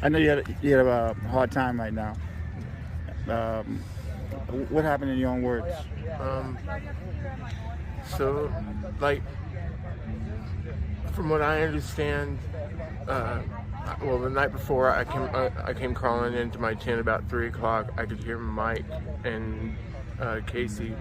I know you had a hard time right now. Um, what happened in your own words? Um, so, like, from what I understand, well, the night before I came crawling into my tent about 3 o'clock. I could hear Mike and Casey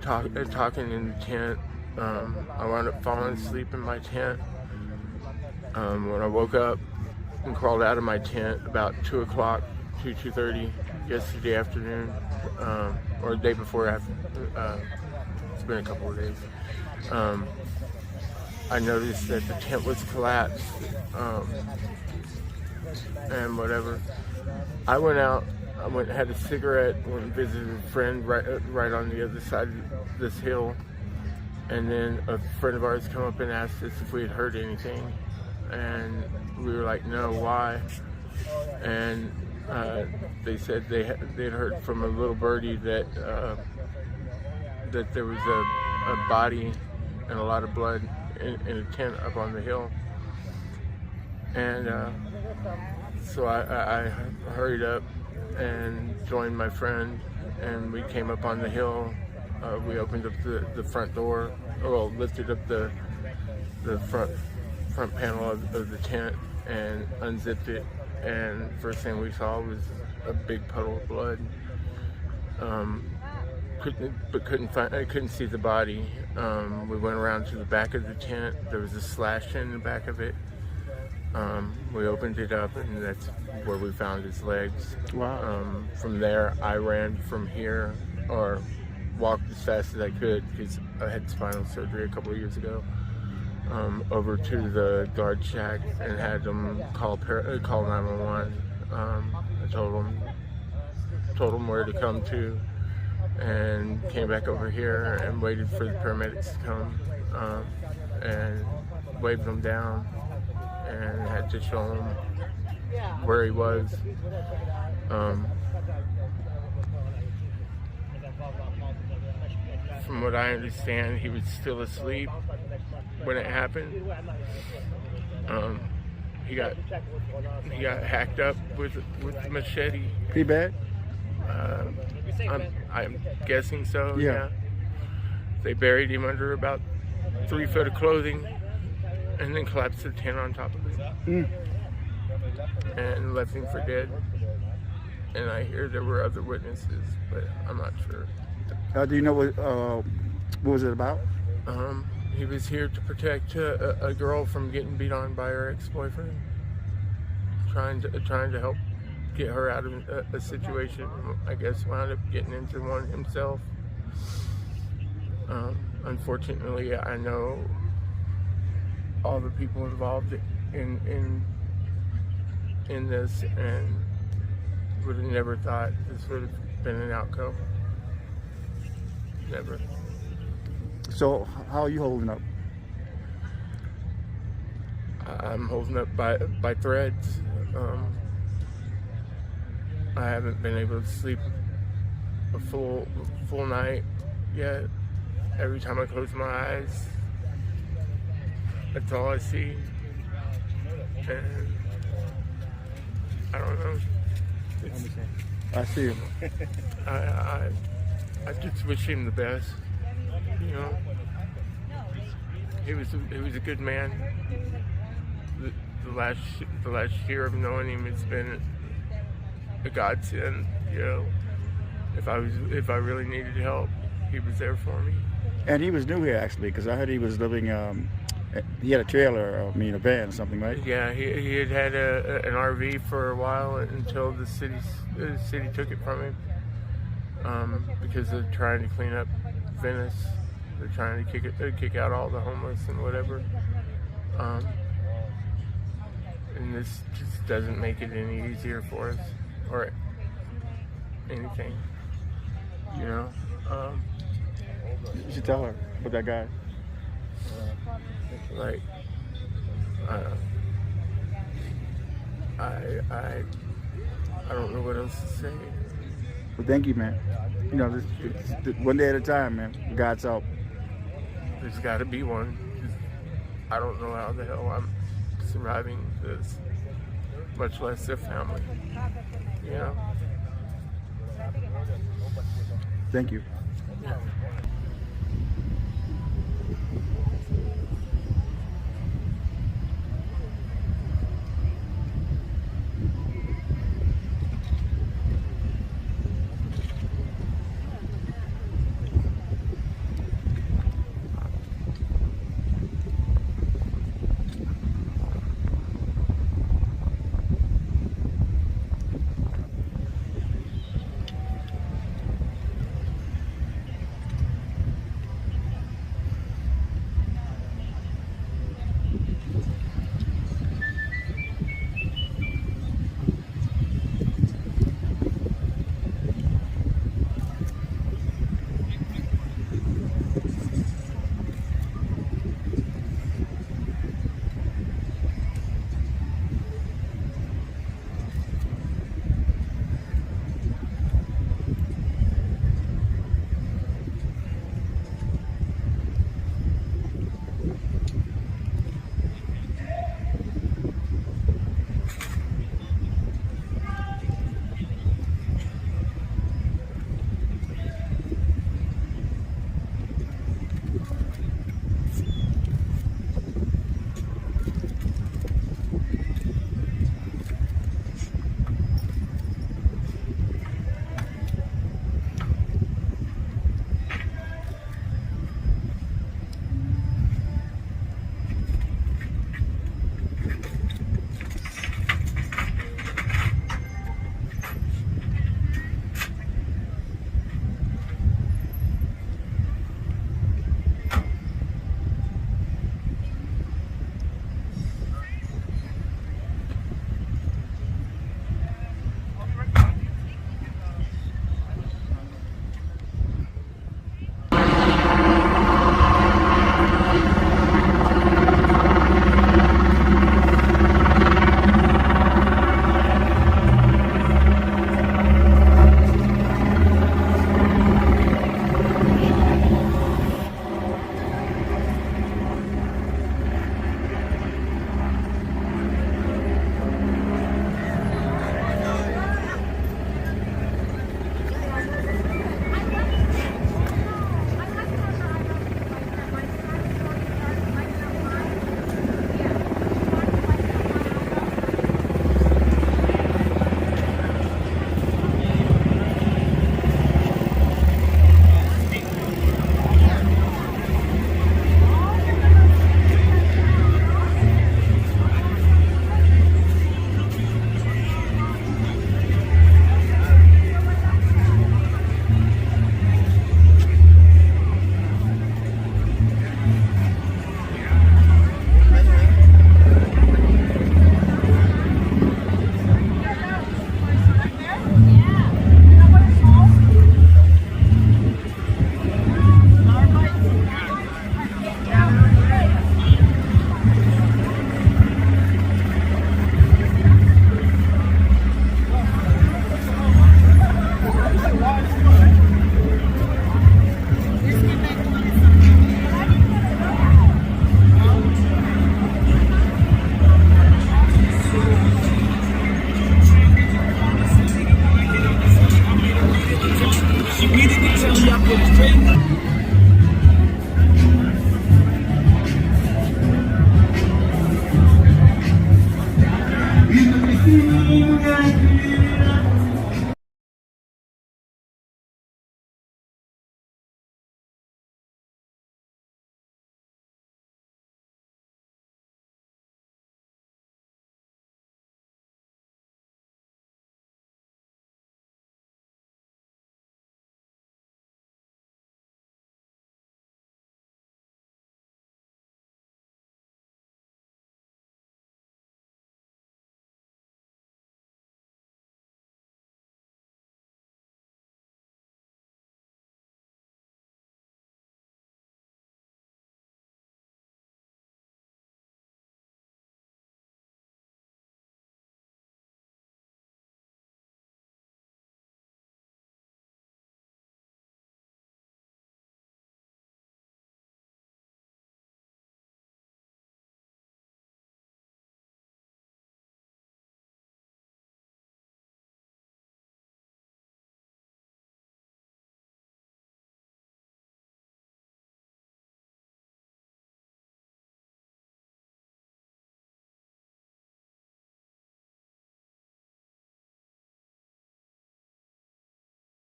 talking in the tent. I wound up falling asleep in my tent. When I woke up and crawled out of my tent about 2 o'clock, 2:30 yesterday afternoon, or the day before. It's been a couple of days. I noticed that the tent was collapsed, and whatever. I went out. I went and had a cigarette. Went and visited a friend right on the other side of this hill, and then a friend of ours came up and asked us if we had heard anything, and we were like, "No, why?" And they said they'd heard from a little birdie that there was a body and a lot of blood in a tent up on the hill. And so I hurried up and joined my friend, and we came up on the hill. We opened up the front door, well, lifted up the front panel of the tent and unzipped it, and first thing we saw was a big puddle of blood. Couldn't see the body. We went around to the back of the tent. There was a slash in the back of it. We opened it up, and that's where we found his legs. Wow. From there, I ran from here, or walked as fast as I could, because I had spinal surgery a couple of years ago, over to the guard shack and had them call 911. I told them where to come to, and came back over here and waited for the paramedics to come, and waved them down, and had to show him where he was. From what I understand, he was still asleep when it happened. He got hacked up with a machete. Pretty bad? I'm guessing so. Yeah. They buried him under about 3 foot of clothing, and then collapsed the tent on top of it, and left him for dead. And I hear there were other witnesses, but I'm not sure. Do you know what was it about? He was here to protect a girl from getting beat on by her ex-boyfriend, trying to help get her out of a situation. I guess wound up getting into one himself. Unfortunately, I know all the people involved in this, and would have never thought this would have been an outcome. Never. So how are you holding up? I'm holding up by threads. I haven't been able to sleep a full night yet. Every time I close my eyes, that's all I see. And I don't know. I see you. I just wish him the best. You know, he was a good man. The last year of knowing him, it's been a godsend. You know, if I really needed help, he was there for me. And he was new here actually, because I heard he was living. He had a trailer, a van or something, right? Yeah, he had an RV for a while until the city took it from him, because they're trying to clean up Venice. They're trying to kick out all the homeless and whatever. And this just doesn't make it any easier for us or anything, you know. You should tell her about that guy. Like, I don't know what else to say. Well, thank you, man. You know, this one day at a time, man. God's help. There's got to be one. I don't know how the hell I'm surviving this. much less their family. You know? Thank you. Yeah.